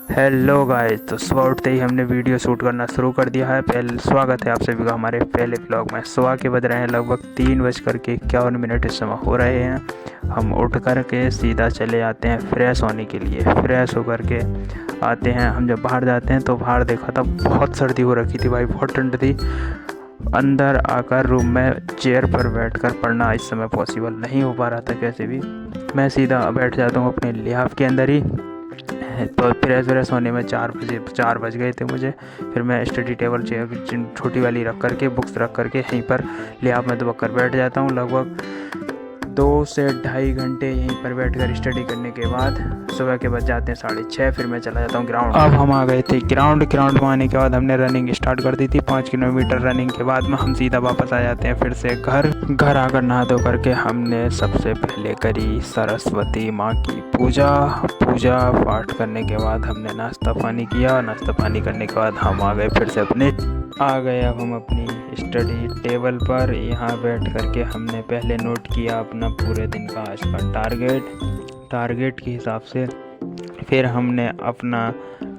Hello guys, तो सुबह उठते ही हमने वीडियो शूट करना शुरू कर दिया है। पहले स्वागत है आप सभी का हमारे पहले ब्लॉग में। सुबह के बज रहे हैं लगभग 3:51 इस समय हो रहे हैं। हम उठ कर के सीधा चले आते हैं फ्रेश होने के लिए। फ्रेश होकर के आते हैं। हम जब बाहर जाते हैं तो बाहर देखा था बहुत सर्दी हो रखी थी भाई, बहुत ठंड थी। अंदर आकर रूम में चेयर पर बैठकर पढ़ना इस समय पॉसिबल नहीं हो पा रहा था कैसे भी। मैं सीधा बैठ जाता हूँ अपने लिहाफ के अंदर ही। तो फ्रेश होने में 4 बज गए थे मुझे। फिर मैं स्टडी टेबल चेयर छोटी वाली रख करके बुक्स रख करके यहीं पर लिहाफ में दबक कर बैठ जाता हूँ। लगभग 2 से ढाई घंटे यहीं पर बैठकर स्टडी करने के बाद सुबह के बज जाते हैं 6:30। फिर मैं चला जाता हूँ ग्राउंड। अब हम आ गए थे ग्राउंड में आने के बाद हमने रनिंग स्टार्ट कर दी थी। 5 किलोमीटर रनिंग के बाद में हम सीधा वापस आ जाते हैं फिर से घर आकर नहा धो करके हमने सबसे पहले करी सरस्वती माँ की पूजा पाठ करने के बाद हमने नाश्ता पानी किया। नाश्ता पानी करने के बाद हम आ गए फिर से अब हम अपनी स्टडी टेबल पर। यहाँ बैठ करके हमने पहले नोट किया अपना पूरे दिन का आज का टारगेट के हिसाब से। फिर हमने अपना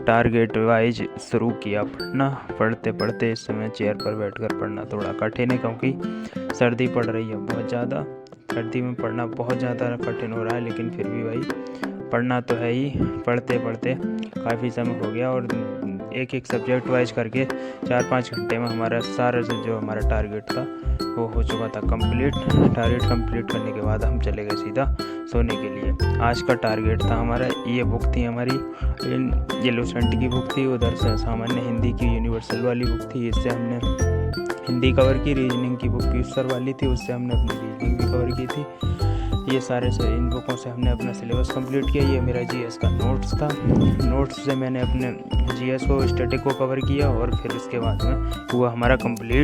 टारगेट वाइज शुरू किया पढ़ना। पढ़ते इस समय चेयर पर बैठकर पढ़ना थोड़ा कठिन है क्योंकि सर्दी पड़ रही है बहुत ज़्यादा। सर्दी में पढ़ना बहुत ज़्यादा कठिन हो रहा है, लेकिन फिर भी भाई पढ़ना तो है ही। पढ़ते काफ़ी समय हो गया और एक सब्जेक्ट वाइज करके 4-5 घंटे में हमारा सारा जो हमारा टारगेट था वो हो चुका था कंप्लीट। टारगेट कंप्लीट करने के बाद हम चले गए सीधा सोने के लिए। आज का टारगेट था हमारा, ये बुक थी हमारी येलो सेंट की बुक थी। उधर से सामान्य हिंदी की यूनिवर्सल वाली बुक थी, इससे हमने हिंदी कवर की। रीजनिंग की बुक भी सर वाली थी, उससे हमने अपनी रीजनिंग भी कवर की थी। ये सारे से इन बुकों से हमने अपना सिलेबस कंप्लीट किया। ये मेरा जीएस का नोट्स था। नोट्स से मैंने अपने जीएस को स्टैटिक को कवर किया और फिर उसके बाद में हुआ हमारा कंप्लीट।